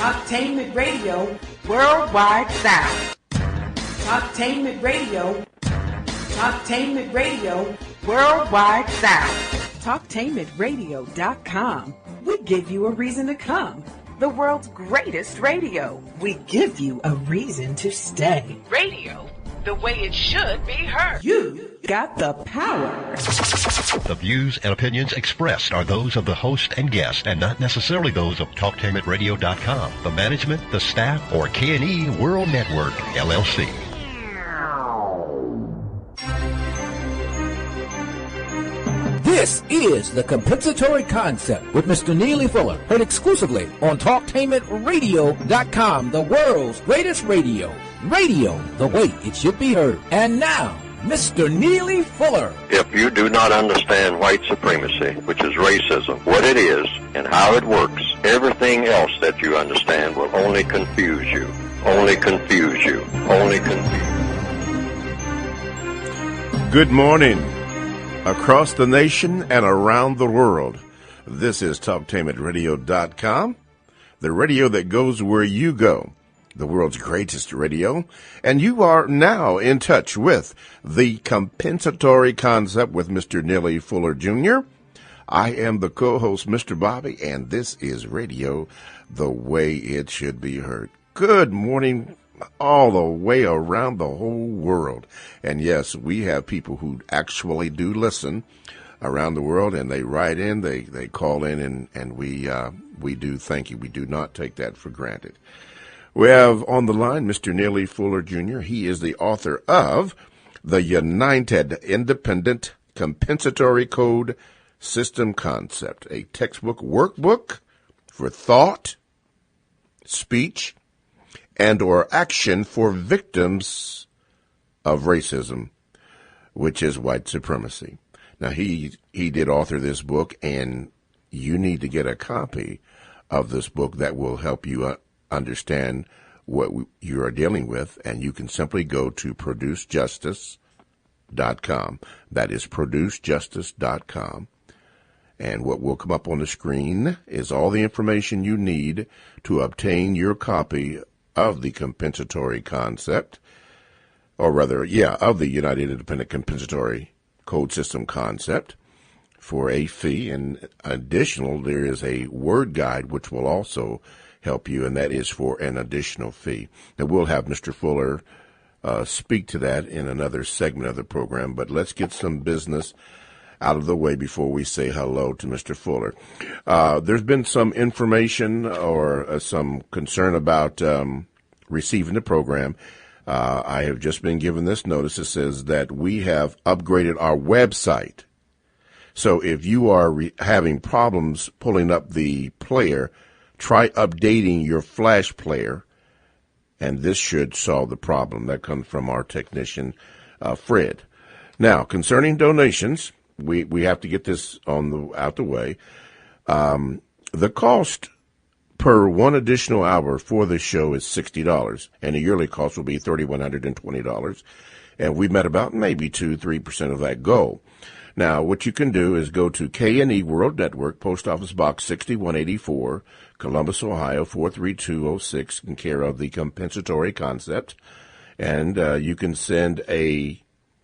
Talktainment Radio, Worldwide Sound. Talktainment Radio, Talktainment Radio, Worldwide Sound. Talktainmentradio.com. We give you a reason to come. The world's greatest radio. We give you a reason to stay. Radio, the way it should be heard. You got the power. The views and opinions expressed are those of the host and guest and not necessarily those of TalkTainmentRadio.com, the management, the staff, or K&E World Network, LLC. This is The Compensatory Concept with Mr. Neely Fuller, heard exclusively on TalkTainmentRadio.com, the world's greatest radio. Radio, the way it should be heard. And now, Mr. Neely Fuller. If you do not understand white supremacy, which is racism, what it is and how it works, everything else that you understand will only confuse you. Only confuse you. Only confuse you. Good morning. Across the nation and around the world, this is TalkTainmentRadio.com, the radio that goes where you go, the world's greatest radio, and you are now in touch with the Compensatory Concept with Mr. Neely Fuller Jr. I am the co-host, Mr. Bobby, and this is radio the way it should be heard. Good morning, all the way around the whole world. And yes, we have people who actually do listen around the world, and they write in, they call in, and we do thank you. We do not take that for granted. We have on the line Mr. Neely Fuller Jr. He is the author of The United Independent Compensatory Code System Concept, a textbook workbook for thought, speech, and or action for victims of racism, which is white supremacy. Now, he did author this book, and you need to get a copy of this book that will help you understand what you are dealing with, and you can simply go to producejustice.com. That is producejustice.com. And what will come up on the screen is all the information you need to obtain your copy of the compensatory concept, or rather, of the United Independent Compensatory Code System concept for a fee. And additional, there is a word guide which will also help you, and that is for an additional fee. And we'll have Mr. Fuller speak to that in another segment of the program, but let's get some business out of the way before we say hello to Mr. Fuller. There's been some information or some concern about receiving the program. I have just been given this notice. It says that we have upgraded our website. So if you are having problems pulling up the player, try updating your Flash player, and this should solve the problem. That comes from our technician, Fred. Now, concerning donations, we have to get this out the way. The cost per one additional hour for the show is $60, and the yearly cost will be $3,120. And we met about maybe 2-3% of that goal. Now, what you can do is go to K&E World Network, Post Office Box 6184, Columbus, Ohio 43206, in care of the compensatory concept, and you can send a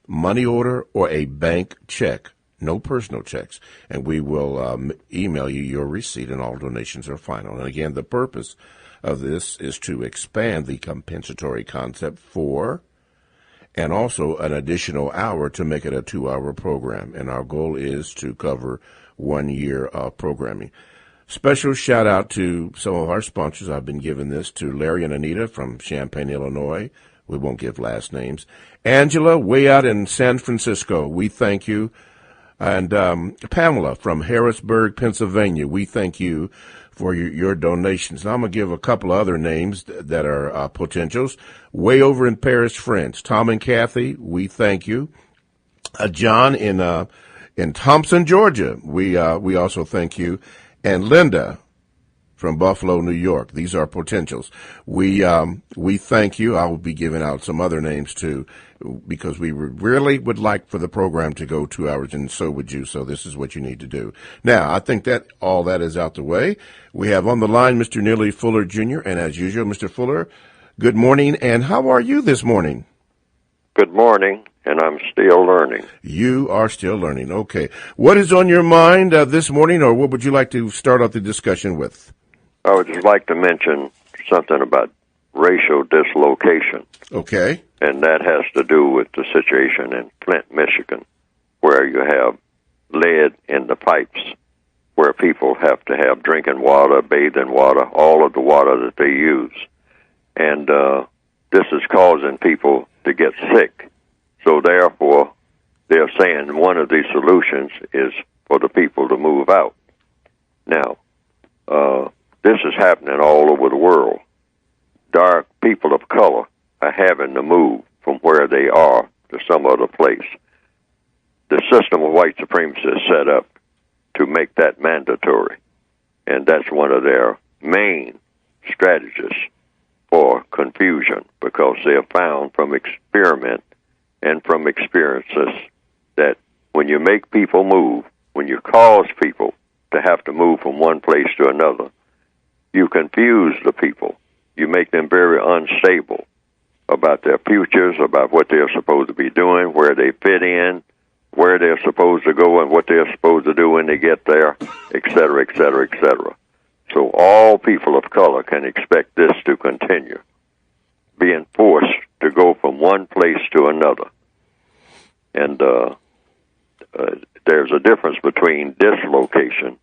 money order or a bank check. No personal checks, and we will email you your receipt, and all donations are final. And again, the purpose of this is to expand the compensatory concept and also an additional hour to make it a 2-hour program. And our goal is to cover 1 year of programming. Special shout out to some of our sponsors. I've been giving this to Larry and Anita from Champaign, Illinois. We won't give last names. Angela, way out in San Francisco, we thank you. And Pamela from Harrisburg, Pennsylvania, we thank you for your donations. Now I'm going to give a couple of other names that are potentials. Way over in Paris, France, Tom and Kathy, we thank you. John in Thompson, Georgia, we also thank you. And Linda from Buffalo, New York. These are potentials. We thank you. I will be giving out some other names too, because we really would like for the program to go 2 hours, and so would you. So this is what you need to do. Now, I think that all that is out the way. We have on the line Mr. Neely Fuller Jr., and as usual, Mr. Fuller, good morning, and how are you this morning? Good morning, and I'm still learning. You are still learning. Okay. What is on your mind this morning, or what would you like to start off the discussion with? I would just like to mention something about racial dislocation. Okay. And that has to do with the situation in Flint, Michigan, where you have lead in the pipes, where people have to have drinking water, bathing water, all of the water that they use. And this is causing people to get sick. So therefore, they're saying one of the solutions is for the people to move out. Now, this is happening all over the world. Dark people of color are having to move from where they are to some other place. The system of white supremacy is set up to make that mandatory, and that's one of their main strategies for confusion, because they have found from experiment and from experiences that when you make people move, when you cause people to have to move from one place to another, you confuse the people. You make them very unstable about their futures, about what they're supposed to be doing, where they fit in, where they're supposed to go, and what they're supposed to do when they get there, et cetera, et cetera, et cetera. So all people of color can expect this to continue, being forced to go from one place to another. And there's a difference between dislocation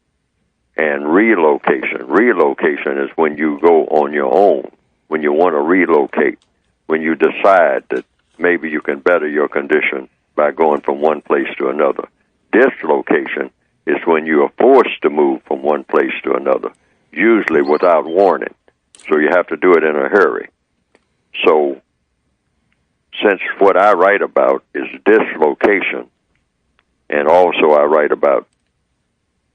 and relocation. Relocation is when you go on your own, when you want to relocate, when you decide that maybe you can better your condition by going from one place to another. Dislocation is when you are forced to move from one place to another, usually without warning. So you have to do it in a hurry. So since what I write about is dislocation, and also I write about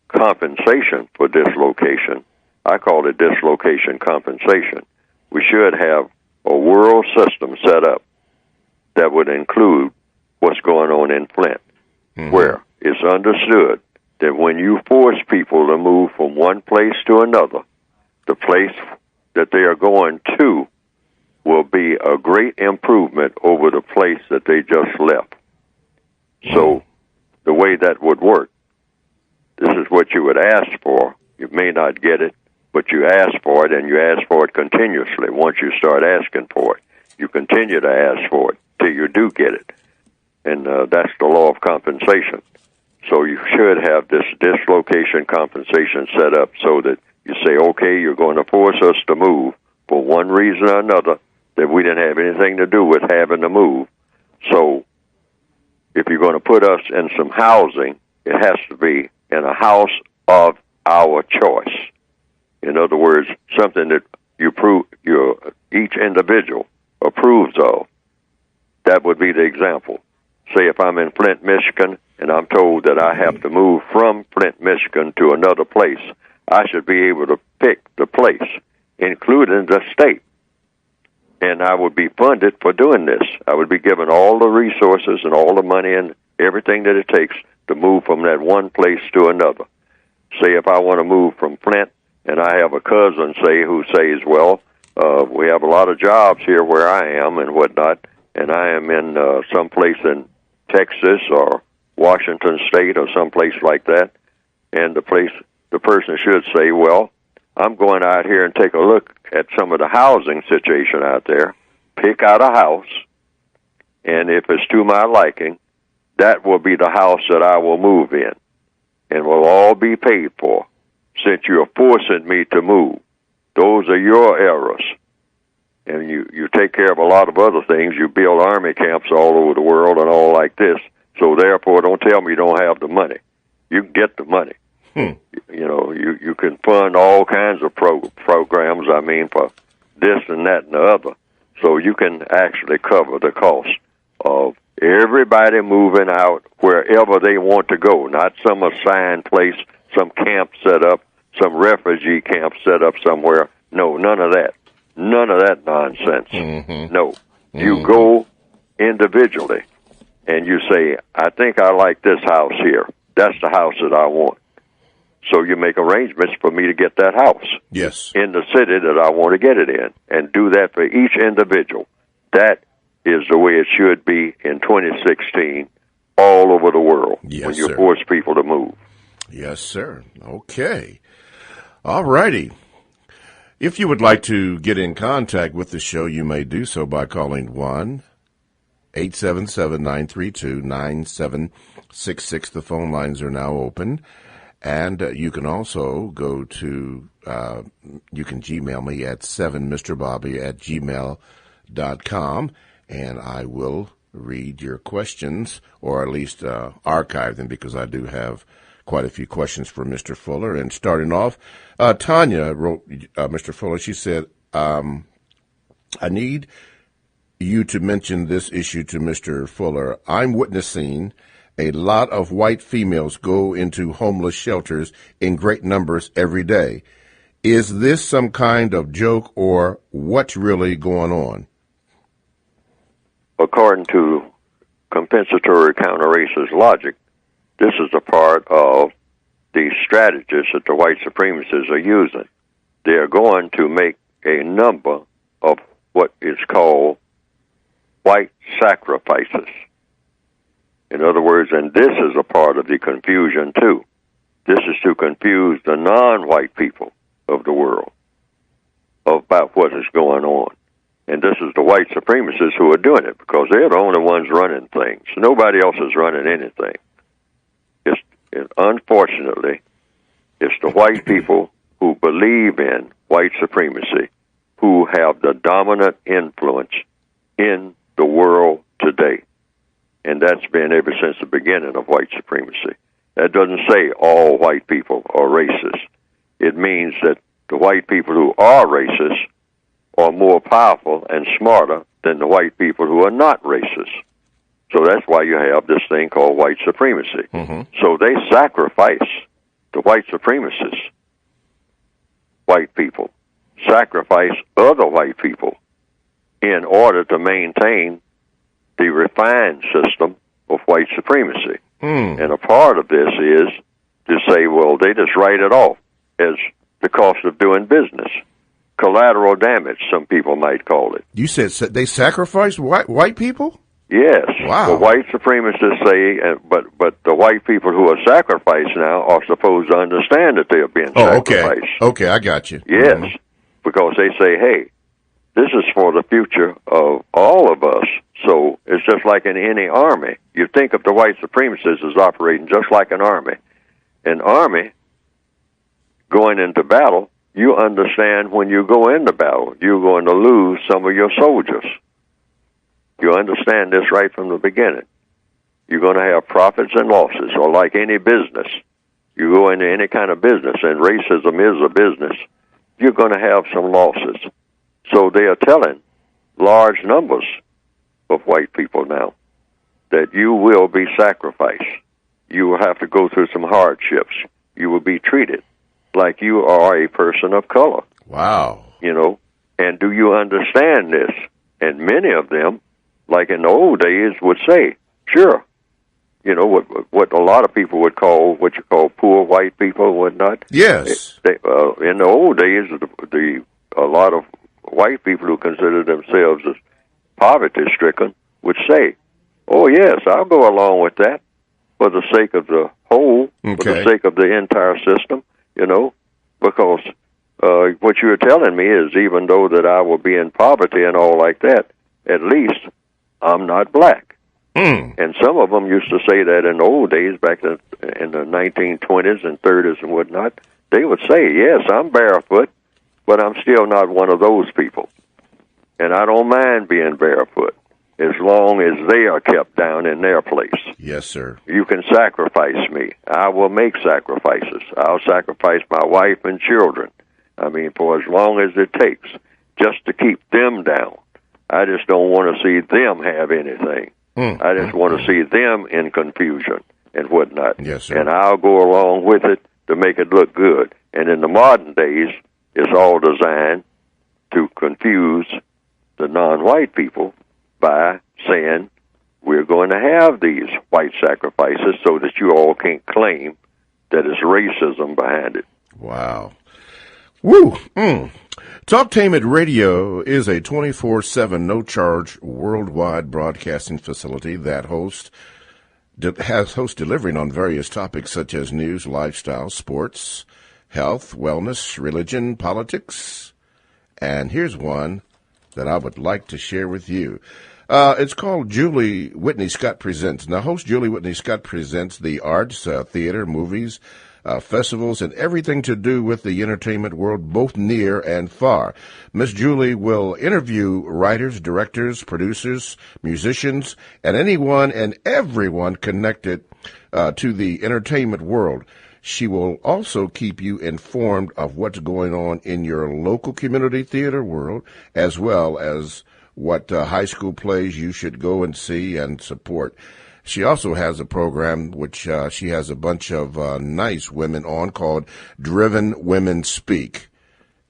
compensation for dislocation, I call it dislocation compensation. We should have a world system set up that would include what's going on in Flint, where it's understood that when you force people to move from one place to another, the place that they are going to will be a great improvement over the place that they just left. So the way that would work, this is what you would ask for. You may not get it, but you ask for it, and you ask for it continuously. Once you start asking for it, you continue to ask for it till you do get it. And that's the law of compensation. So you should have this dislocation compensation set up so that you say, okay, you're going to force us to move for one reason or another that we didn't have anything to do with having to move. So if you're going to put us in some housing, it has to be in a house of our choice. In other words, something that each individual approves of. That would be the example. Say if I'm in Flint, Michigan, and I'm told that I have to move from Flint, Michigan to another place, I should be able to pick the place, including the state. And I would be funded for doing this. I would be given all the resources and all the money and everything that it takes to move from that one place to another. Say if I want to move from Flint, and I have a cousin, say, who says, well, we have a lot of jobs here where I am and whatnot, and I am in some place in Texas or Washington State or someplace like that, and the person should say, well, I'm going out here and take a look at some of the housing situation out there, pick out a house, and if it's to my liking, that will be the house that I will move in, and will all be paid for, since you're forcing me to move. Those are your errors. And you take care of a lot of other things. You build army camps all over the world and all like this. So therefore, don't tell me you don't have the money. You can get the money. You know, you can fund all kinds of programs, for this and that and the other. So you can actually cover the cost of everybody moving out wherever they want to go, not some assigned place, some camp set up, some refugee camp set up somewhere. No, none of that. None of that nonsense. Mm-hmm. No. You go individually, and you say, I think I like this house here. That's the house that I want. So you make arrangements for me to get that house. Yes. In the city that I want to get it in, and do that for each individual. That is the way it should be in 2016 all over the world, yes, when you sir. force people to move. Yes, sir. Okay. All righty. If you would like to get in contact with the show, you may do so by calling 1-877-932-9766. The phone lines are now open. And you can also go to, you can Gmail me at 7mrbobby@gmail.com, and I will read your questions, or at least archive them, because I do have quite a few questions for Mr. Fuller. And starting off, Tanya wrote, Mr. Fuller, she said, I need you to mention this issue to Mr. Fuller. I'm witnessing a lot of white females go into homeless shelters in great numbers every day. Is this some kind of joke, or what's really going on? According to compensatory counter-racist logic, this is a part of the strategies that the white supremacists are using. They are going to make a number of what is called white sacrifices. In other words, and this is a part of the confusion, too. This is to confuse the non-white people of the world about what is going on. And this is the white supremacists who are doing it, because they're the only ones running things. Nobody else is running anything. Unfortunately, it's the white people who believe in white supremacy who have the dominant influence in the world today. And that's been ever since the beginning of white supremacy. That doesn't say all white people are racist. It means that the white people who are racist are more powerful and smarter than the white people who are not racist. So that's why you have this thing called white supremacy. Mm-hmm. So they sacrifice, the white supremacists, white people, sacrifice other white people in order to maintain the refined system of white supremacy. And a part of this is to say, well, they just write it off as the cost of doing business. Collateral damage, some people might call it. You said they sacrificed white people? Yes. Wow. The white supremacists say, but the white people who are sacrificed now are supposed to understand that they are being sacrificed. Okay, I got you. Yes, Mm-hmm. because they say, hey, this is for the future of all of us. So it's just like in any army. You think of the white supremacists as operating just like an army. An army going into battle, you understand when you go into battle, you're going to lose some of your soldiers. You understand this right from the beginning. You're going to have profits and losses, or like any business. You go into any kind of business, and racism is a business, you're going to have some losses. So they are telling large numbers of white people now that you will be sacrificed. You will have to go through some hardships. You will be treated like you are a person of color. Wow. You know, and do you understand this? And many of them, like in the old days, would say, sure. You know, what a lot of people would call, what you call poor white people and whatnot. Yes. In the old days, a lot of white people who consider themselves as poverty-stricken would say, oh, yes, I'll go along with that for the sake of the whole, for the sake of the entire system, you know, because what you're telling me is even though that I will be in poverty and all like that, at least I'm not black. And some of them used to say that in the old days, back in the 1920s and 30s and whatnot. They would say, yes, I'm barefoot, but I'm still not one of those people. And I don't mind being barefoot as long as they are kept down in their place. Yes, sir. You can sacrifice me. I will make sacrifices. I'll sacrifice my wife and children. I mean, for as long as it takes, just to keep them down. I just don't want to see them have anything. I just want to see them in confusion and whatnot. Yes, sir. And I'll go along with it to make it look good. And in the modern days, it's all designed to confuse the non-white people by saying, we're going to have these white sacrifices so that you all can't claim that it's racism behind it. Wow. Woo! Talktainment Radio is a 24/7 no-charge worldwide broadcasting facility that has hosts delivering on various topics such as news, lifestyle, sports, health, wellness, religion, politics. And here's one that I would like to share with you. It's called Julie Whitney Scott Presents. Now, host Julie Whitney Scott presents the arts, theater, movies, festivals, and everything to do with the entertainment world, both near and far. Miss Julie will interview writers, directors, producers, musicians, and anyone and everyone connected to the entertainment world. She will also keep you informed of what's going on in your local community theater world, as well as what high school plays you should go and see and support. She also has a program which she has a bunch of nice women on called Driven Women Speak,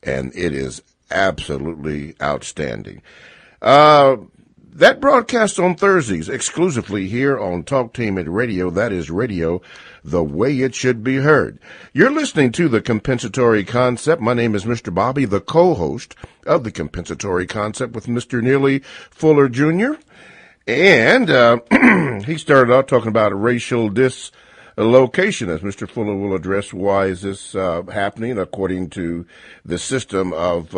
and it is absolutely outstanding. That broadcast on Thursdays exclusively here on Talktainment Radio. That is radio the way it should be heard. You're listening to The Compensatory Concept. My name is Mr. Bobby, the co-host of The Compensatory Concept with Mr. Neely Fuller Jr., and he started out talking about racial dislocation, as Mr. Fuller will address why is this happening according to the system of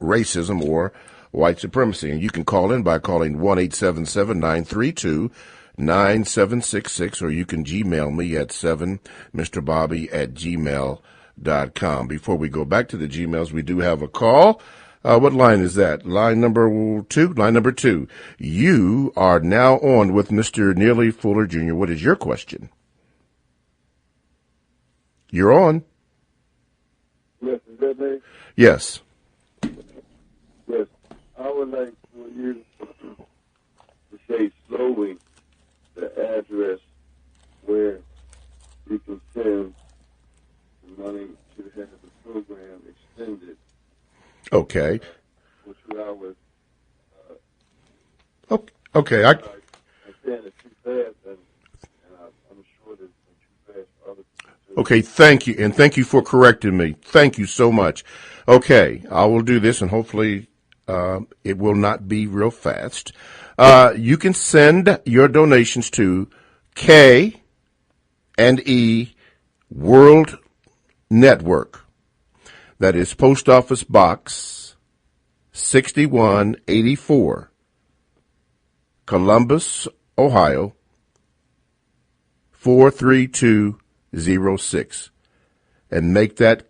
racism or white supremacy. And you can call in by calling 1-877-932-9766, or you can Gmail me at 7mrbobby@gmail.com. Before we go back to the Gmails, we do have a call. What line is that? Line number 2? Line number 2. You are now on with Mr. Neely Fuller Jr. What is your question? You're on. Yes, is that me? Yes. Yes. I would like for you to say slowly the address where you can send the money to have the program extended. Okay. For 2 hours. Okay. I'm saying it too fast, and I'm sure that it's too fast for other people too. Okay, thank you, and thank you for correcting me. Thank you so much. Okay, I will do this, and hopefully it will not be real fast. You can send your donations to K&E World Network. That is Post Office Box 6184, Columbus, Ohio, 43206. And make that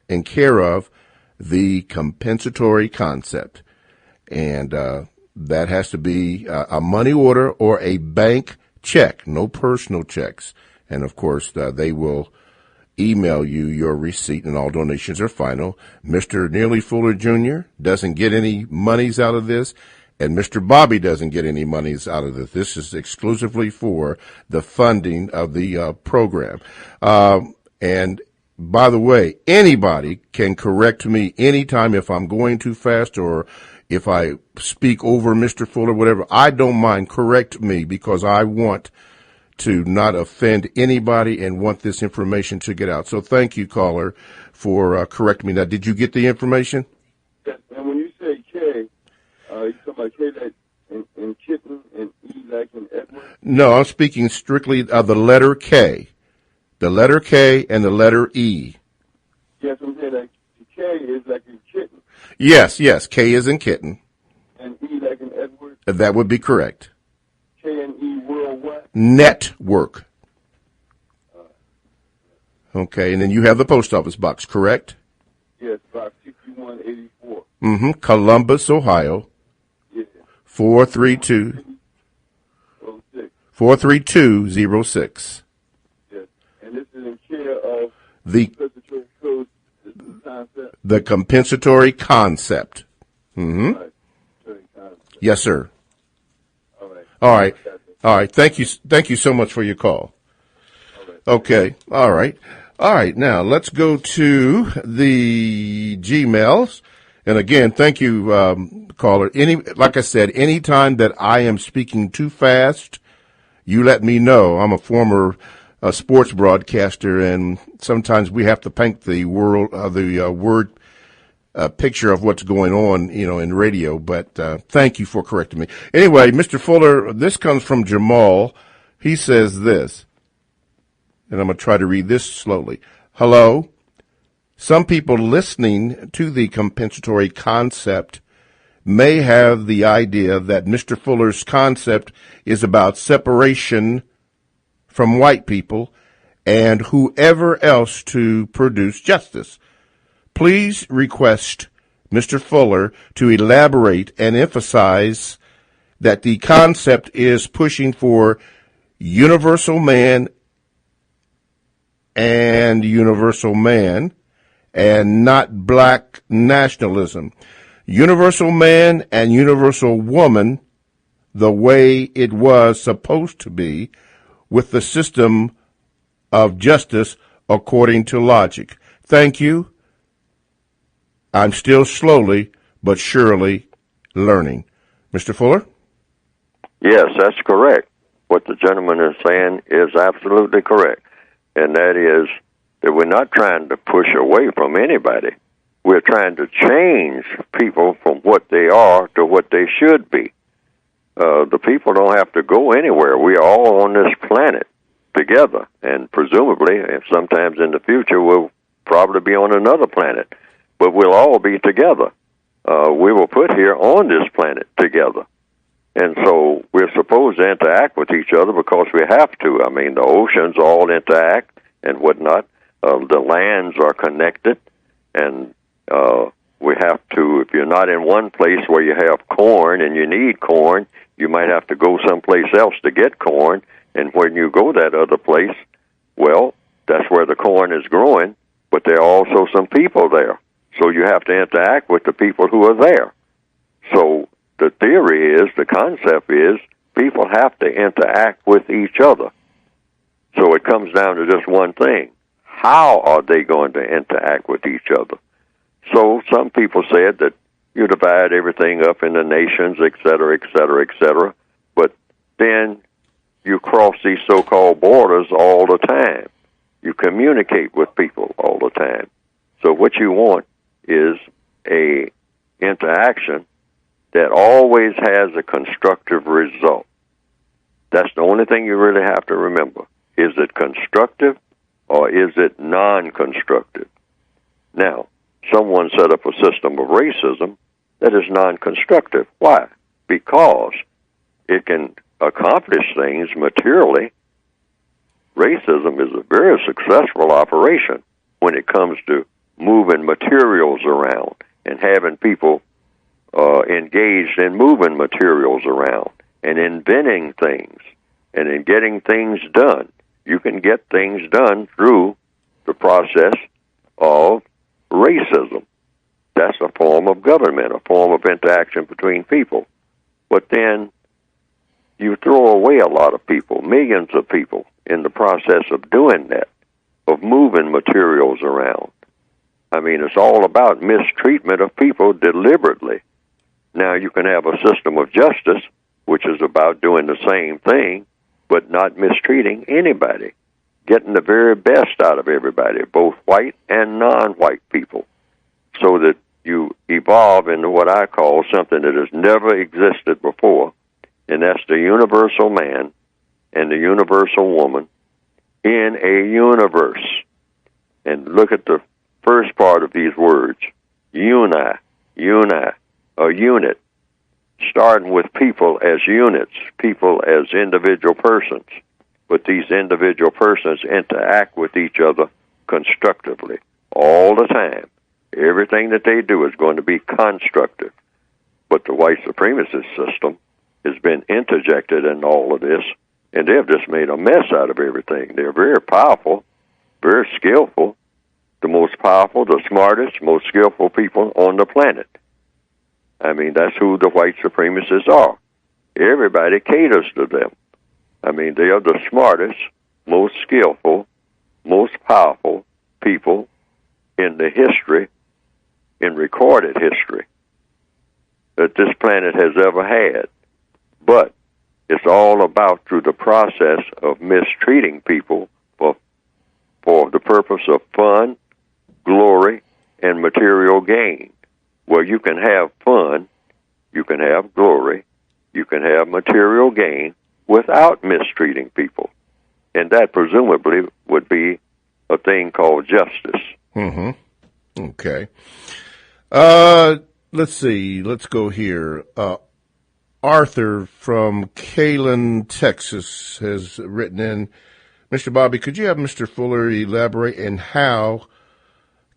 in care of the compensatory concept. And that has to be a money order or a bank check, no personal checks. And, of course, they will email you your receipt, and all donations are final. Mr. Neely Fuller Jr. doesn't get any monies out of this, and Mr. Bobby doesn't get any monies out of this. This is exclusively for the funding of the program. And by the way, anybody can correct me anytime if I'm going too fast or if I speak over Mr. Fuller, whatever. I don't mind. Correct me, because I want to not offend anybody and want this information to get out. So thank you, caller, for correcting me. Now, did you get the information? Yes, and when you say K, you talking about K like in kitten and E like in Edward? No, I'm speaking strictly of the letter K. The letter K and the letter E. Yes, I'm saying like K is like in kitten. Yes, K is in kitten. And E like in Edward? That would be correct. K and E World what? Network. Okay, and then you have the post office box, correct? Yes, box 6184. Mm-hmm. Columbus, Ohio. Yeah. 43206. Yes, and this is in care of The compensatory concept. Mm-hmm. Right. Yes, sir. All right. All right. Thank you so much for your call. Okay. All right. All right, now let's go to the Gmails. And again, thank you, caller. Like I said, anytime that I am speaking too fast, you let me know. I'm a former sports broadcaster, and sometimes we have to paint the word picture of what's going on, in radio. But thank you for correcting me. Anyway, Mr. Fuller, this comes from Jamal. He says this, and I'm going to try to read this slowly. Hello. Some people listening to the compensatory concept may have the idea that Mr. Fuller's concept is about separation from white people and whoever else to produce justice. Please request Mr. Fuller to elaborate and emphasize that the concept is pushing for universal man and universal man, and not black nationalism. Universal man and universal woman, the way it was supposed to be, with the system of justice according to logic. Thank you. I'm still slowly but surely learning. Mr. Fuller? Yes, that's correct. What the gentleman is saying is absolutely correct. And that is that we're not trying to push away from anybody. We're trying to change people from what they are to what they should be. The people don't have to go anywhere. We are all on this planet together. And presumably, and sometimes in the future, we'll probably be on another planet. But we'll all be together. We were put here on this planet together. And so we're supposed to interact with each other because we have to. I mean, the oceans all interact and whatnot. The lands are connected, and we have to, if you're not in one place where you have corn and you need corn, you might have to go someplace else to get corn. And when you go that other place, well, that's where the corn is growing, but there are also some people there. So you have to interact with the people who are there. So the theory is, the concept is, people have to interact with each other. So it comes down to just one thing. How are they going to interact with each other? So some people said that you divide everything up into nations, et cetera, et cetera, et cetera. But then you cross these so-called borders all the time. You communicate with people all the time. So what you want is a interaction that always has a constructive result. That's the only thing you really have to remember. Is it constructive or is it non-constructive? Now, someone set up a system of racism that is non-constructive. Why? Because it can accomplish things materially. Racism is a very successful operation when it comes to moving materials around and having people engaged in moving materials around and inventing things and in getting things done. You can get things done through the process of racism. That's a form of government, a form of interaction between people. But then you throw away a lot of people, millions of people, in the process of doing that, of moving materials around. I mean, it's all about mistreatment of people deliberately. Now, you can have a system of justice, which is about doing the same thing, but not mistreating anybody, getting the very best out of everybody, both white and non-white people, so that you evolve into what I call something that has never existed before, and that's the universal man and the universal woman in a universe. And look at the first part of these words, uni, a unit, starting with people as units, people as individual persons. But these individual persons interact with each other constructively all the time. Everything that they do is going to be constructive. But the white supremacist system has been interjected in all of this, and they've just made a mess out of everything. They're very powerful, very skillful, the most powerful, the smartest, most skillful people on the planet. I mean, that's who the white supremacists are. Everybody caters to them. I mean, they are the smartest, most skillful, most powerful, people in the history, in recorded history, that this planet has ever had. But it's all about through the process of mistreating people for the purpose of fun, glory, and material gain. Well, you can have fun, you can have glory, you can have material gain without mistreating people. And that presumably would be a thing called justice. Mm-hmm. Okay. Let's see. Let's go here. Arthur from Kaylin, Texas, has written in, Mr. Bobby, could you have Mr. Fuller elaborate on how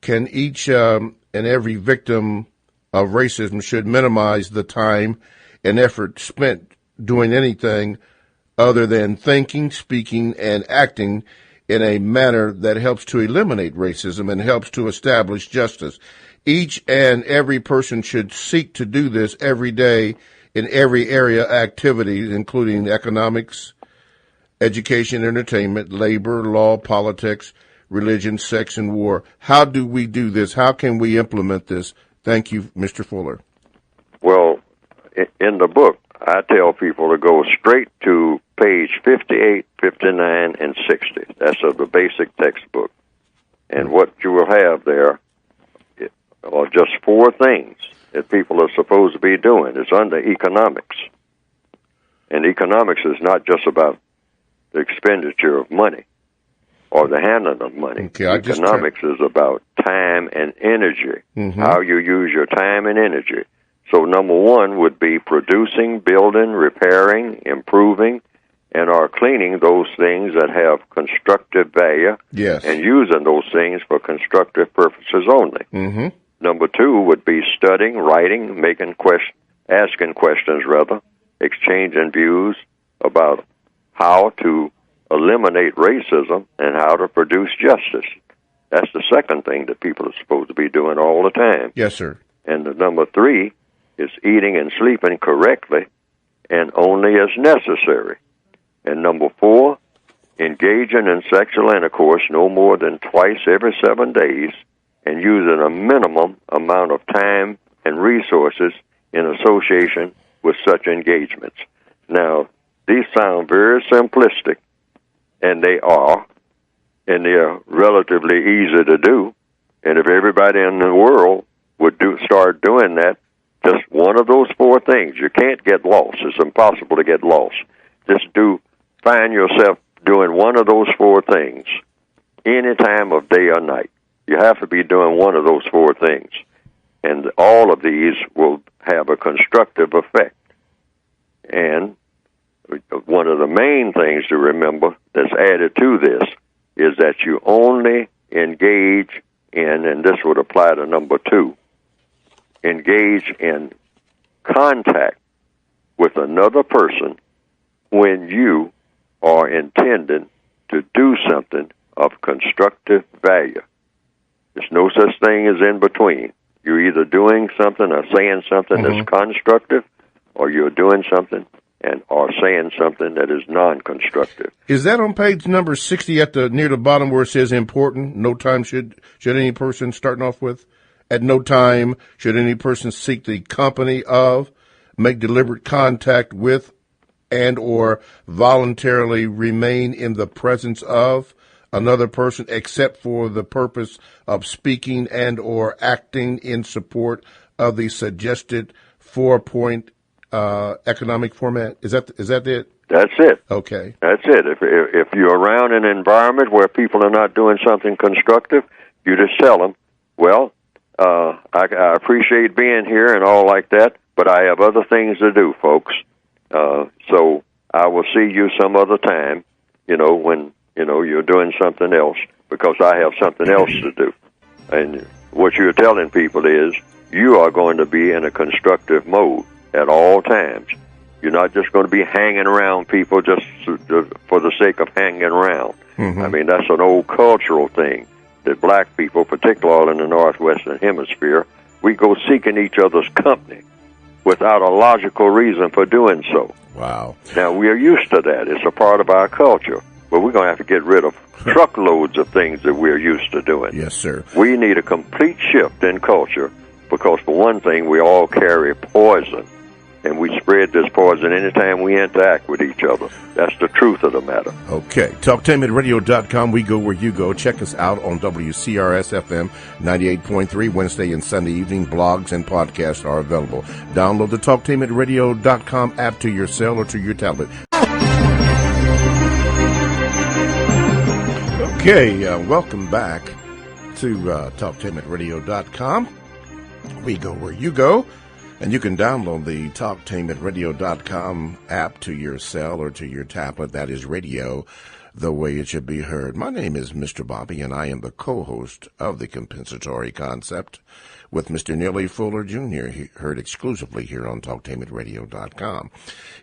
can each and every victim of racism should minimize the time and effort spent doing anything other than thinking, speaking, and acting in a manner that helps to eliminate racism and helps to establish justice? Each and every person should seek to do this every day in every area activity, including economics, education, entertainment, labor, law, politics, religion, sex, and war. How do we do this? How can we implement this? Thank you, Mr. Fuller. Well, in the book, I tell people to go straight to page 58, 59, and 60. That's of the basic textbook. And what you will have there are just 4 things that people are supposed to be doing. It's under economics. And economics is not just about the expenditure of money or the handling of money. Okay, economics is about time and energy, how you use your time and energy. So number 1 would be producing, building, repairing, improving, and or cleaning those things that have constructive value, yes, and using those things for constructive purposes only. Mm-hmm. Number 2 would be studying, writing, asking questions, exchanging views about how to eliminate racism and how to produce justice. That's the second thing that people are supposed to be doing all the time. Yes, sir. And the number 3 is eating and sleeping correctly and only as necessary. And number 4, engaging in sexual intercourse no more than twice every 7 days and using a minimum amount of time and resources in association with such engagements. Now, these sound very simplistic, and they are relatively easy to do. And if everybody in the world would start doing that, just one of those 4 things, you can't get lost. It's impossible to get lost. Just find yourself doing one of those 4 things any time of day or night. You have to be doing one of those 4 things. And all of these will have a constructive effect. And one of the main things to remember that's added to this is that you only engage in, and this would apply to number 2, engage in contact with another person when you are intending to do something of constructive value. There's no such thing as in between. You're either doing something or saying something that's constructive, or you're doing something or saying something that is non-constructive. Is that on page number 60 near the bottom where it says important? No time should any person, starting off with, at no time should any person seek the company of, make deliberate contact with, and or voluntarily remain in the presence of another person except for the purpose of speaking and or acting in support of the suggested 4-point economic format. Is that it? That's it. Okay. That's it. If you're around an environment where people are not doing something constructive, you just tell them, well, I appreciate being here and all like that, but I have other things to do, folks. So I will see you some other time, when, you're doing something else, because I have something else to do. And what you're telling people is you are going to be in a constructive mode at all times. You're not just going to be hanging around people just for the sake of hanging around. Mm-hmm. I mean, that's an old cultural thing that black people, particularly in the Northwestern Hemisphere, we go seeking each other's company without a logical reason for doing so. Wow. Now, we are used to that. It's a part of our culture. but we're going to have to get rid of truckloads of things that we're used to doing. Yes, sir. We need a complete shift in culture because, for one thing, we all carry poison, and we spread this poison anytime we interact with each other. That's the truth of the matter. Okay. TalkTainmentRadio.com. We go where you go. Check us out on WCRS-FM 98.3 Wednesday and Sunday evening. Blogs and podcasts are available. Download the TalkTainmentRadio.com app to your cell or to your tablet. Okay. Welcome back to TalkTainmentRadio.com. We go where you go. And you can download the TalkTainmentRadio.com app to your cell or to your tablet. That is radio, the way it should be heard. My name is Mr. Bobby, and I am the co-host of The Compensatory Concept with Mr. Neely Fuller Jr., heard exclusively here on TalkTainmentRadio.com.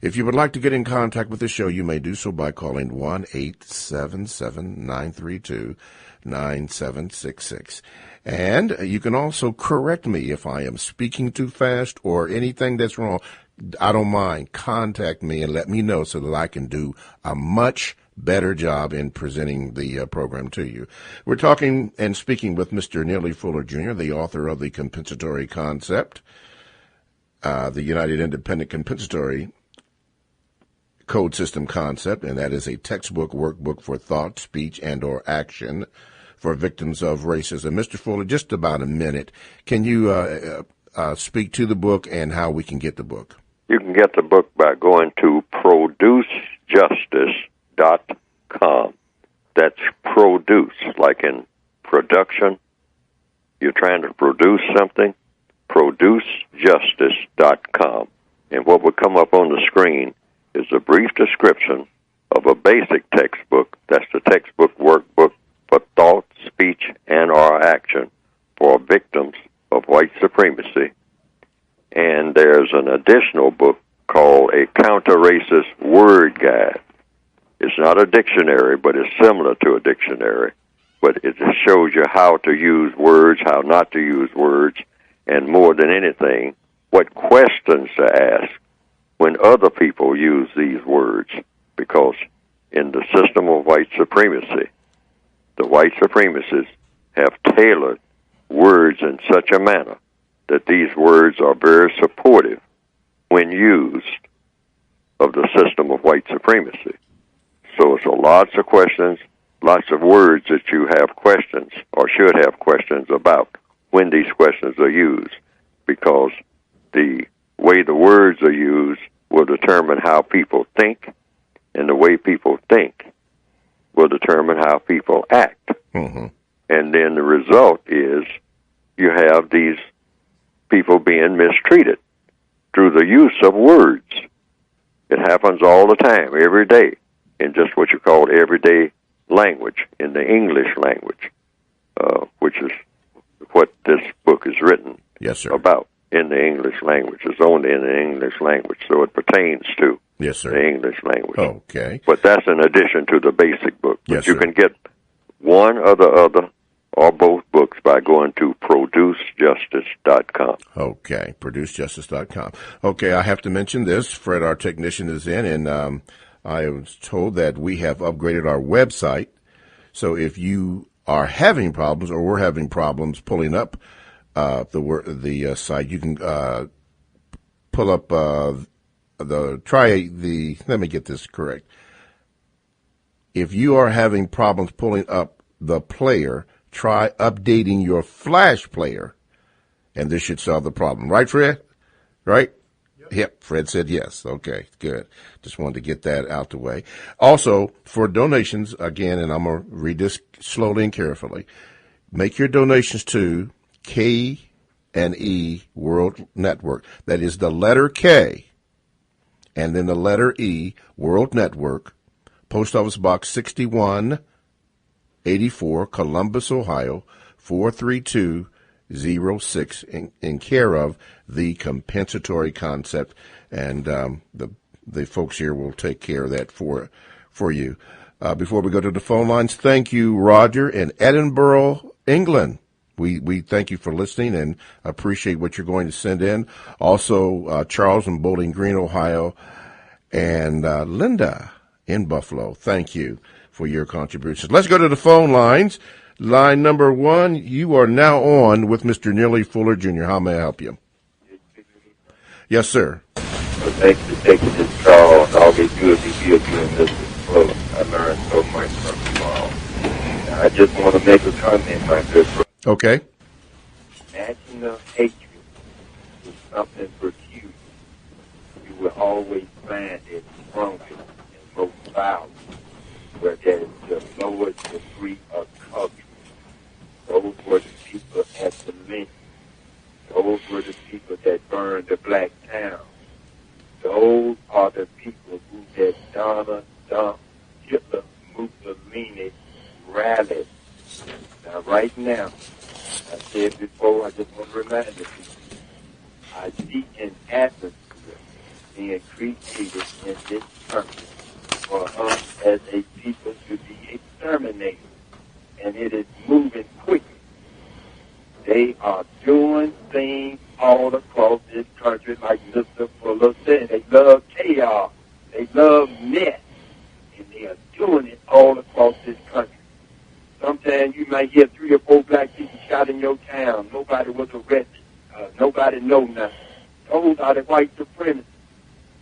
If you would like to get in contact with the show, you may do so by calling 1-877-932-9766. And you can also correct me if I am speaking too fast or anything that's wrong. I don't mind. Contact me and let me know so that I can do a much better job in presenting the program to you. We're talking and speaking with Mr. Neely Fuller Jr., the author of The Compensatory Concept, the United Independent Compensatory Code System Concept, and that is a textbook workbook for thought, speech, and or action for victims of racism. Mr. Fuller, just about a minute. Can you speak to the book and how we can get the book? You can get the book by going to producejustice.com. That's produce, like in production. You're trying to produce something, producejustice.com. And what will come up on the screen is a brief description of a basic textbook. That's the textbook workbook for thought, speech, and or action for victims of white supremacy. And there's an additional book called A Counter-Racist Word Guide. It's not a dictionary, but it's similar to a dictionary. But it just shows you how to use words, how not to use words, and more than anything, what questions to ask when other people use these words. Because in the system of white supremacy, the white supremacists have tailored words in such a manner that these words are very supportive when used of the system of white supremacy. So it's lots of questions, lots of words that you have questions or should have questions about when these questions are used, because the way the words are used will determine how people think, and the way people think will determine how people act. Mm-hmm. And then the result is you have these people being mistreated through the use of words. It happens all the time, every day, in just what you call everyday language, in the English language, which is what this book is written about, in the English language. It's only in the English language, so it pertains to the English language. Okay. But that's in addition to the basic book. But you can get one or the other or both books by going to producejustice.com. Okay, producejustice.com. Okay, I have to mention this. Fred, our technician, is in, and I was told that we have upgraded our website. So if you are having problems or we're having problems pulling up the site, you can pull up let me get this correct. If you are having problems pulling up the player, try updating your Flash player, and this should solve the problem. Right, Fred? Right? Yep, Fred said yes. Okay, good. Just wanted to get that out the way. Also, for donations, again, and I'm going to read this slowly and carefully, make your donations to K&E World Network. That is the letter K and then the letter E, World Network, Post Office Box 6184, Columbus, Ohio, 43206, in care of The Compensatory Concept. And the folks here will take care of that for you. Before we go to the phone lines, thank you, Roger, in Edinburgh, England. We thank you for listening and appreciate what you're going to send in. Also, Charles in Bowling Green, Ohio, and Linda in Buffalo. Thank you for your contributions. Let's go to the phone lines. Line number 1, you are now on with Mr. Neely Fuller Jr. How may I help you? Yes, sir. Thanks for taking this call. Always good to hear you and Mr. Fuller. I learned so much from you all. I just want to make a comment, my good brother. Okay. National hatred is something produced. You will always find it strongest and most violent where there is the lowest degree of culture. Those were the people at the lynch. Those were the people that burned the black town. Those are the people who that Donald Trump, Hitler, Mussolini rallied. Now, right now, I said before, I just want to remind the people, I see an atmosphere being created in this country for us as a people to be exterminated. And it is moving quickly. They are doing things all across this country, like Mr. Fuller said. They love chaos. They love mess. And they are doing it all across this country. Sometimes you might hear 3 or 4 black people shot in your town. Nobody was arrested. Nobody know nothing. Those are the white supremacists.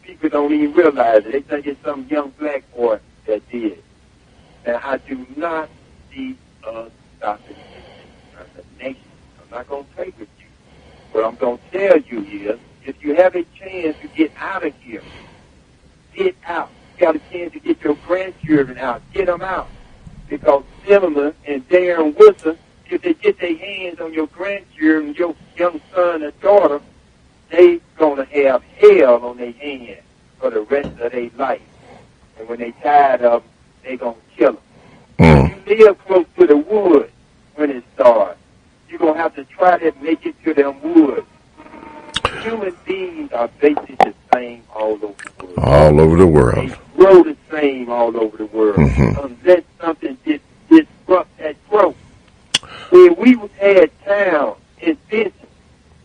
People don't even realize it. They think it's some young black boy that did it. Now, I do not see us stopping this nation. I'm not going to play with you. What I'm going to tell you is, if you have a chance to get out of here, get out. You got a chance to get your grandchildren out. Get them out. Because Zimmerman and Darren Wilson, if they get their hands on your grandchildren, your young son or daughter, they going to have hell on their hands for the rest of their life. And when they tired of them, they going to kill them. You live close to the woods when it starts. You're going to have to try to make it to them woods. Human beings are basically the same all over the world. All over the world. They grow the same all over the world. Unless something disrupt that growth. When we had towns and business,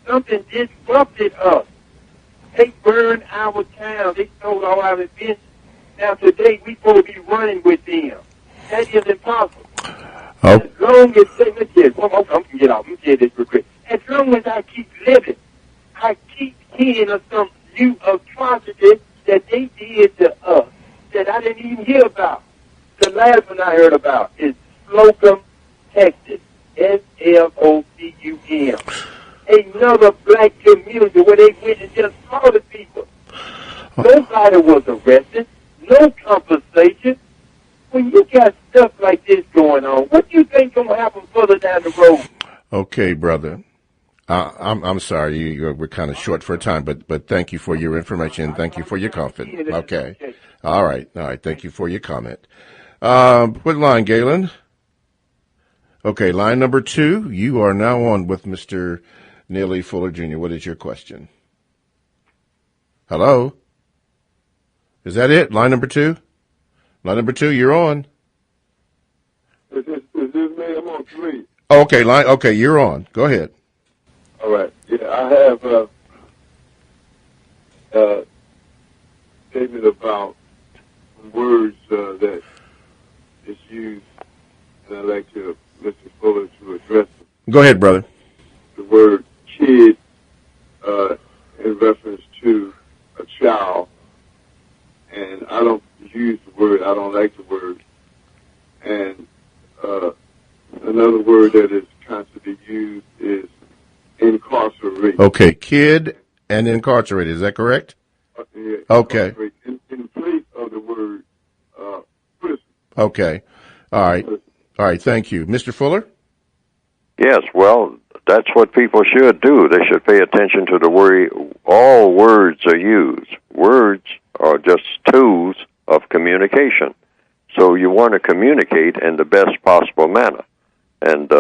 something disrupted us. They burned our town. They stole all our business. Now today we supposed to be running with them. That is impossible. As long as I'm gonna get out. I'm gonna say this real quick. As long as I keep living, I keep hearing of some new atrocity that they did to us that I didn't even hear about. The last one I heard about is Slocum, Texas. Slocum. Another black community where they went and just slaughtered people. Nobody was arrested. No compensation. When you got stuff like this going on, what do you think going to happen further down the road? Okay, brother. I'm sorry, we're kind of short for time, but thank you for your information. Thank you for your comment. Okay. All right. Thank you for your comment. What line, Galen? Okay, line number 2. You are now on with Mr. Neely Fuller Jr. What is your question? Hello? Is that it? Line number 2? Line number 2, you're on. Is this me? I'm on 3. Okay, you're on. Go ahead. All right. Yeah, I have statement about words that is used, and I'd like to Mr. Fuller to address them. Go ahead, brother. The word kid in reference to a child, and I don't use the word, I don't like the word. And another word that is constantly used is incarcerate. Okay, kid and incarcerated, is that correct? Yeah, okay. In place of the word prison. Okay. All right, thank you. Mr. Fuller? Yes, well, that's what people should do. They should pay attention to the way all words are used. Words are just tools of communication. So you want to communicate in the best possible manner. And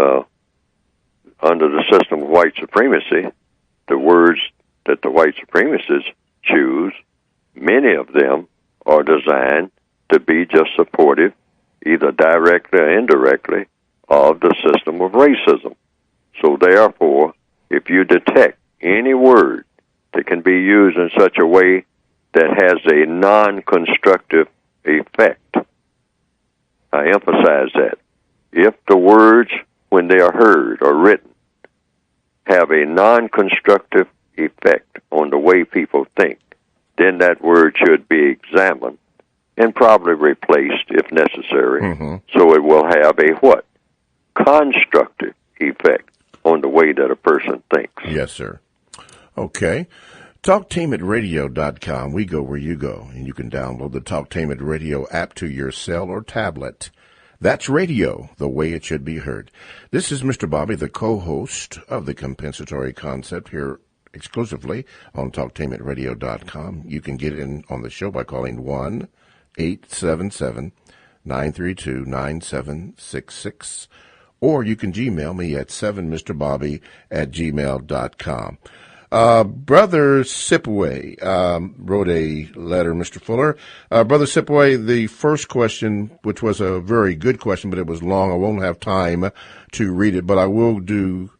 under the system of white supremacy, the words that the white supremacists choose, many of them are designed to be just supportive, either directly or indirectly, of the system of racism. So therefore, if you detect any word that can be used in such a way that has a non-constructive effect, I emphasize that. If the words, when they are heard or written, have a non-constructive effect on the way people think, then that word should be examined and probably replaced if necessary, so it will have a what? Constructive effect on the way that a person thinks. Yes, sir. Okay. TalkTainmentRadio.com. We go where you go, and you can download the Talktainment Radio app to your cell or tablet. That's radio, the way it should be heard. This is Mr. Bobby, the co-host of the Compensatory Concept here exclusively on TalkTainmentRadio.com. You can get in on the show by calling 1-877-932-9766, or you can Gmail me at 7mrbobby@gmail.com. Brother Sipaway wrote a letter, Mr. Fuller. Brother Sipaway, the first question, which was a very good question, but it was long. I won't have time to read it, but I will do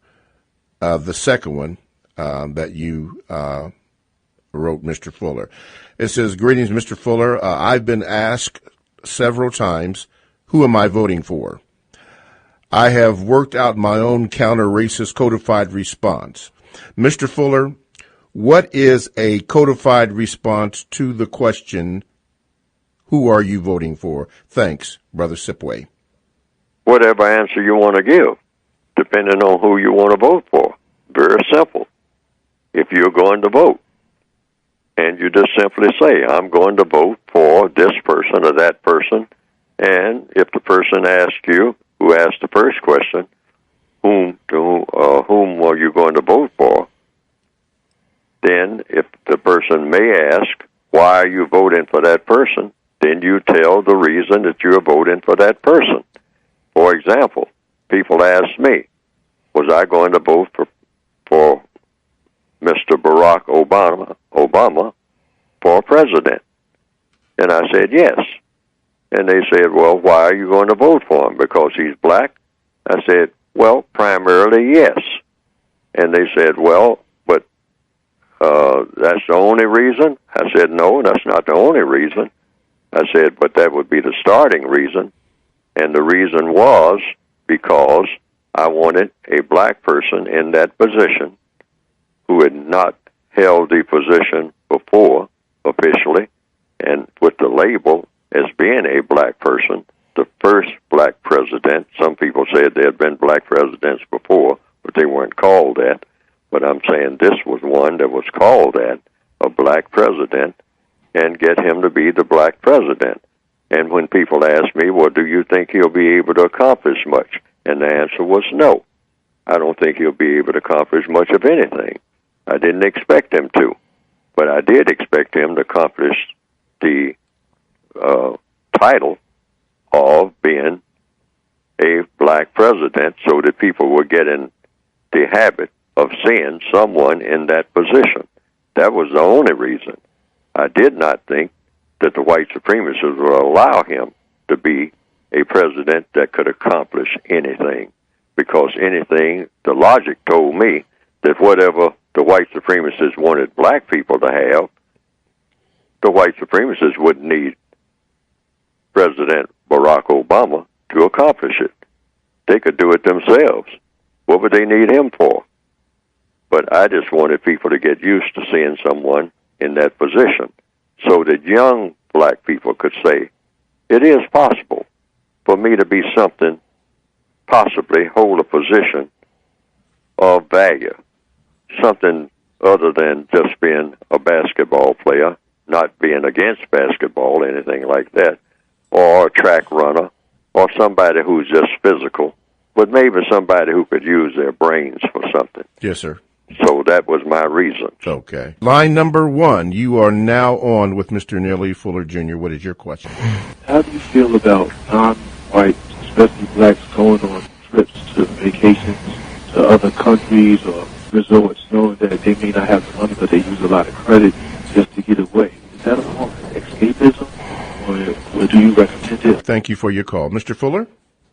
the second one that you wrote, Mr. Fuller. It says, "Greetings, Mr. Fuller. I've been asked several times, who am I voting for? I have worked out my own counter-racist codified response. Mr. Fuller, what is a codified response to the question, who are you voting for? Thanks, Brother Sipway." Whatever answer you want to give, depending on who you want to vote for. Very simple. If you're going to vote, and you just simply say, I'm going to vote for this person or that person, and if the person asks you, who asked the first question, whom are you going to vote for? Then if the person may ask, why are you voting for that person? Then you tell the reason that you're voting for that person. For example, people ask me, was I going to vote for Mr. Barack Obama for president? And I said, yes. And they said, well, why are you going to vote for him? Because he's black? I said, well, primarily, yes. And they said, well, but that's the only reason? I said, no, that's not the only reason. I said, but that would be the starting reason. And the reason was because I wanted a black person in that position who had not held the position before officially and with the label as being a black person, the first black president. Some people said there had been black presidents before, but they weren't called that. But I'm saying this was one that was called that, a black president, and get him to be the black president. And when people ask me, well, do you think he'll be able to accomplish much? And the answer was no. I don't think he'll be able to accomplish much of anything. I didn't expect him to. But I did expect him to accomplish the title of being a black president so that people would get in the habit of seeing someone in that position. That was the only reason. I did not think that the white supremacists would allow him to be a president that could accomplish anything. Because anything, the logic told me that whatever the white supremacists wanted black people to have, the white supremacists wouldn't need President Barack Obama to accomplish it. They could do it themselves. What would they need him for? But I just wanted people to get used to seeing someone in that position so that young black people could say, it is possible for me to be something, possibly hold a position of value, something other than just being a basketball player, not being against basketball, anything like that, or a track runner, or somebody who's just physical, but maybe somebody who could use their brains for something. Yes, sir. So that was my reason. Okay. Line number 1, you are now on with Mr. Neely Fuller Jr. What is your question? How do you feel about non-whites, especially blacks, going on trips to vacations to other countries or resorts, knowing that they may not have the money, but they use a lot of credit just to get away? Is that a form of escapism, or do you recommend it? Thank you for your call. Mr. Fuller?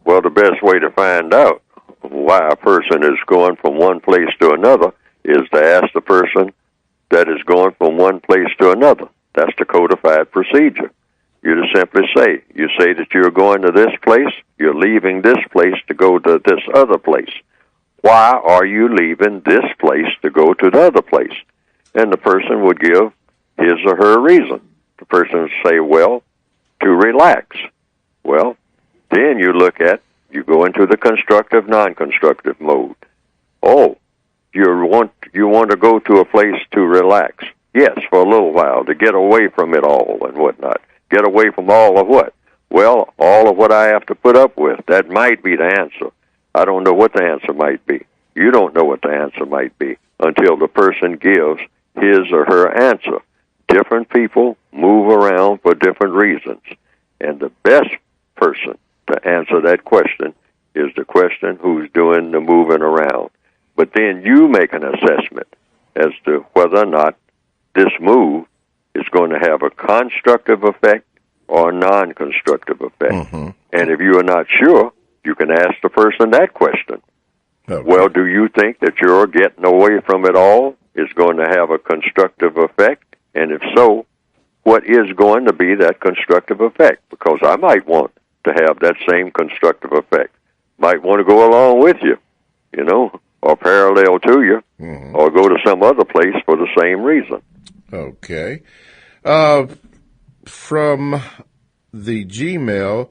Well, the best way to find out why a person is going from one place to another is to ask the person that is going from one place to another. That's the codified procedure. You just simply you say that you're going to this place, you're leaving this place to go to this other place. Why are you leaving this place to go to the other place? And the person would give his or her reason. The person would say, well, to relax. Well, then you go into the constructive, non-constructive mode. Oh, you want to go to a place to relax. Yes, for a little while, to get away from it all and whatnot. Get away from all of what? Well, all of what I have to put up with. That might be the answer. I don't know what the answer might be. You don't know what the answer might be until the person gives his or her answer. Different people move around for different reasons. And the best person to answer that question is the question who's doing the moving around. But then you make an assessment as to whether or not this move is going to have a constructive effect or a non-constructive effect. Mm-hmm. And if you are not sure, you can ask the person that question. Okay. Well, do you think that your getting away from it all is going to have a constructive effect? And if so, what is going to be that constructive effect? Because I might want to have that same constructive effect. Might want to go along with you, or parallel to you, mm-hmm. or go to some other place for the same reason. Okay. From the Gmail,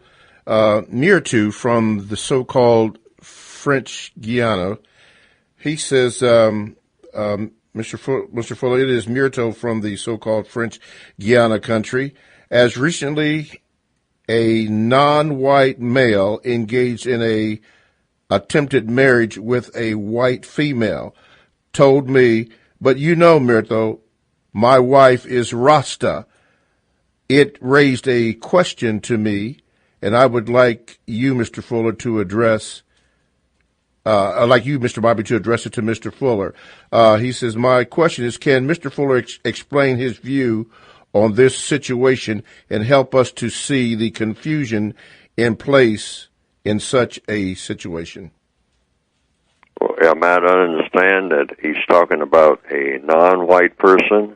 Myrtu from the so-called French Guiana, he says, Mr. Fuller, it is Myrto from the so-called French Guiana country. As recently, a non-white male engaged in a attempted marriage with a white female told me, but Myrto, my wife is Rasta. It raised a question to me, and I would like you, Mr. Fuller, to address, I'd like you, Mr. Bobby, to address it to Mr. Fuller. He says, my question is, can Mr. Fuller explain his view on this situation and help us to see the confusion in place in such a situation? Well, I might understand that he's talking about a non-white person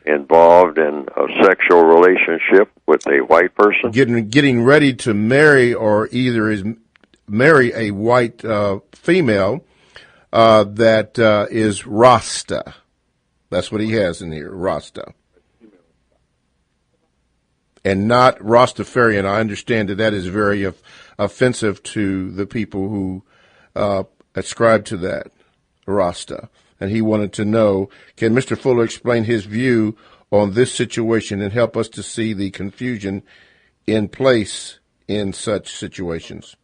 involved in a sexual relationship with a white person? Getting ready to marry or either marry a white female that is Rasta. That's what he has in here, Rasta. And not Rastafarian. I understand that is very offensive to the people who ascribe to that, Rasta. And he wanted to know, can Mr. Fuller explain his view on this situation and help us to see the confusion in place in such situations?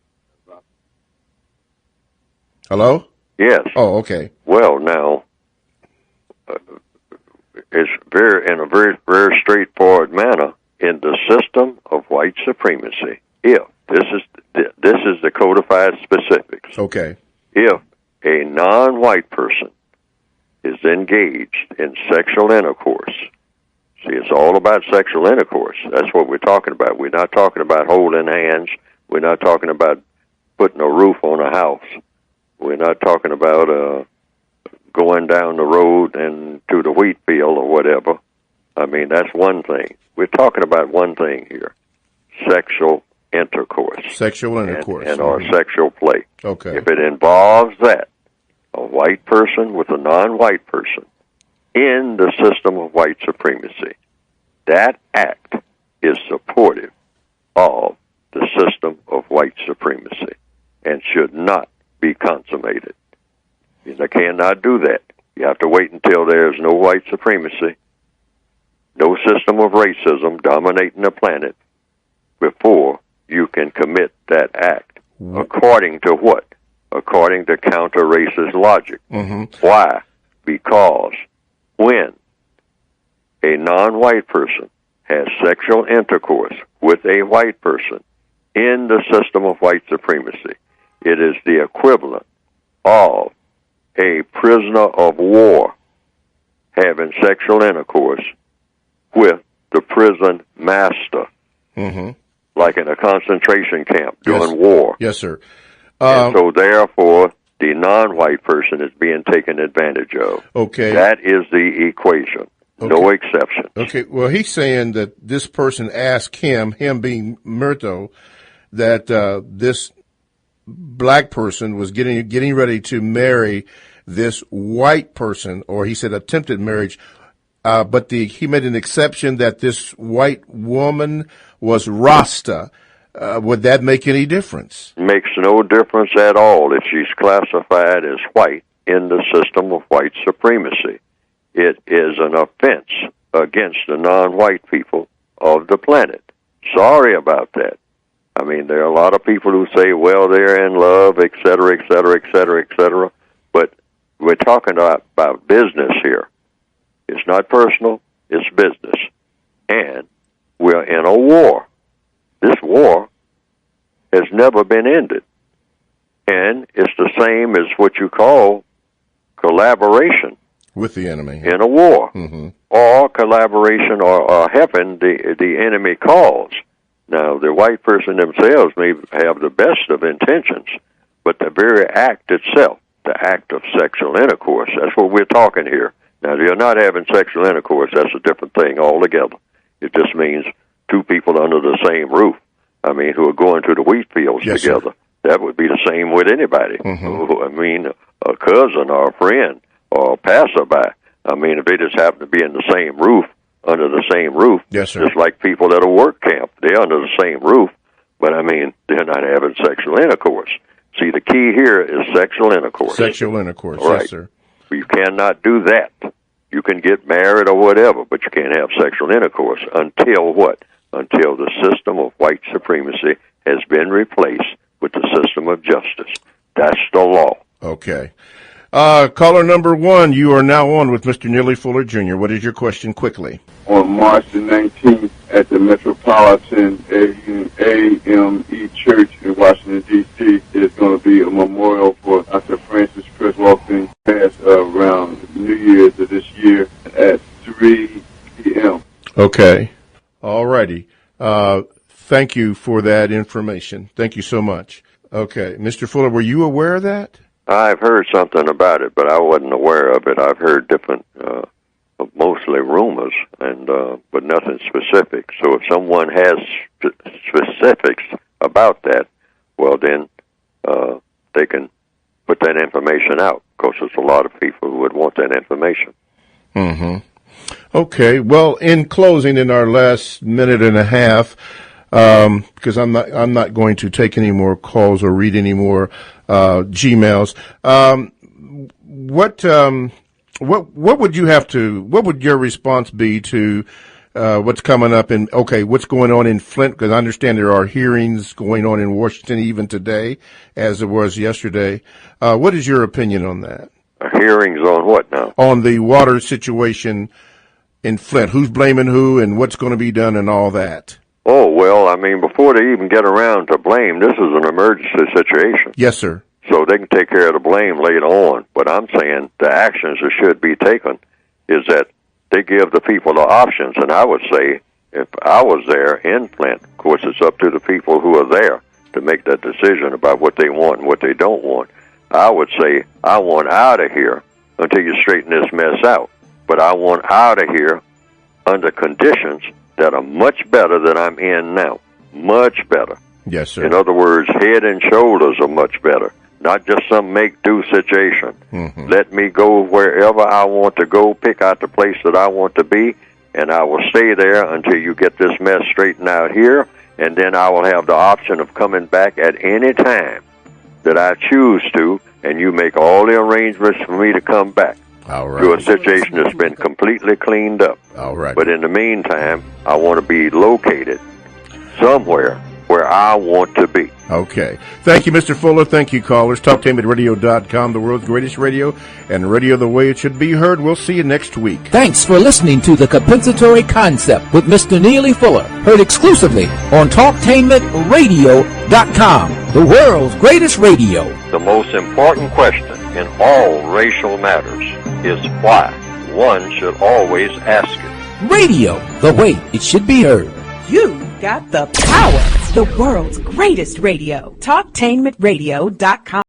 Hello? Yes. Oh, okay. Well, now, it's in a very, very straightforward manner. In the system of white supremacy, if this is the codified specifics. Okay. If a non-white person is engaged in sexual intercourse, see, it's all about sexual intercourse. That's what we're talking about. We're not talking about holding hands. We're not talking about putting a roof on a house. We're not talking about going down the road and to the wheat field or whatever. I mean, that's one thing. We're talking about one thing here, sexual intercourse. Sexual intercourse. And our sexual play. Okay. If it involves that, a white person with a non-white person in the system of white supremacy, that act is supportive of the system of white supremacy and should not be consummated. You cannot do that. You have to wait until there's no white supremacy, no system of racism dominating the planet before you can commit that act. According to what? According to counter-racist logic. Mm-hmm. Why? Because when a non-white person has sexual intercourse with a white person in the system of white supremacy, it is the equivalent of a prisoner of war having sexual intercourse with the prison master, mm-hmm. like in a concentration camp during war. Yes, sir. And so, therefore, the non-white person is being taken advantage of. Okay. That is the equation. Okay. No exceptions. Okay, well, he's saying that this person asked him being Murto, that this black person was getting ready to marry this white person, or he said attempted marriage, but he made an exception that this white woman was Rasta. Would that make any difference? Makes no difference at all if she's classified as white in the system of white supremacy. It is an offense against the non-white people of the planet. Sorry about that. I mean, there are a lot of people who say, well, they're in love, et cetera, et cetera, et cetera, et cetera. But we're talking about business here. It's not personal, it's business. And we're in a war. This war has never been ended. And it's the same as what you call collaboration. With the enemy. In a war. Mm-hmm. Or collaboration or helping the enemy cause. Now, the white person themselves may have the best of intentions, but the very act itself, the act of sexual intercourse, that's what we're talking here. Now, if you're not having sexual intercourse, that's a different thing altogether. It just means two people under the same roof, I mean, who are going to the wheat fields together. Sir. That would be the same with anybody. Mm-hmm. I mean, a cousin or a friend or a passerby. I mean, if they just happen to be in the same roof, under the same roof, yes, sir. Just like people at a work camp, they're under the same roof, but I mean, they're not having sexual intercourse. See, the key here is sexual intercourse. Sexual intercourse, right. Yes, sir. You cannot do that. You can get married or whatever, but you can't have sexual intercourse until what? Until the system of white supremacy has been replaced with the system of justice. That's the law. Okay. Caller number 1, you are now on with Mr. Neely Fuller Jr. What is your question quickly? On March the 19th at the Metropolitan AME Church in Washington, D.C., there's going to be a memorial for Dr. Francis Chris Walton, passed around New Year's of this year at 3 p.m. Okay. All righty. Thank you for that information. Thank you so much. Okay. Mr. Fuller, were you aware of that? I've heard something about it, but I wasn't aware of it. I've heard different, mostly rumors, and but nothing specific. So if someone has specifics about that, well, then they can put that information out, because there's a lot of people who would want that information. Mm-hmm. Okay. Well, in closing, in our last minute and a half, because I'm not going to take any more calls or read any more Gmails. What would you have to? What would your response be to what's coming up in? Okay, what's going on in Flint? Because I understand there are hearings going on in Washington even today, as there was yesterday. What is your opinion on that? Hearings on what now? On the water situation in Flint. Who's blaming who, and what's going to be done, and all that. Oh, well, I mean, before they even get around to blame, this is an emergency situation. Yes, sir. So they can take care of the blame later on. But I'm saying the actions that should be taken is that they give the people the options. And I would say, if I was there in Flint, of course, it's up to the people who are there to make that decision about what they want and what they don't want. I would say, I want out of here until you straighten this mess out. But I want out of here under conditions that are much better than I'm in now. Much better. Yes, sir. In other words, head and shoulders are much better. Not just some make-do situation. Mm-hmm. Let me go wherever I want to go, pick out the place that I want to be, and I will stay there until you get this mess straightened out here, and then I will have the option of coming back at any time that I choose to, and you make all the arrangements for me to come back. All right. To a situation that's been completely cleaned up. All right. But in the meantime, I want to be located somewhere where I want to be. Okay. Thank you, Mr. Fuller. Thank you, callers. TalkTameRadio.com, the world's greatest radio, and radio the way it should be heard. We'll see you next week. Thanks for listening to The Compensatory Concept with Mr. Neely Fuller, heard exclusively on TalkTameRadio.com, the world's greatest radio. The most important question in all racial matters is why. One should always ask it. Radio, the way it should be heard. You got the power. The world's greatest radio. TalkTainmentRadio.com.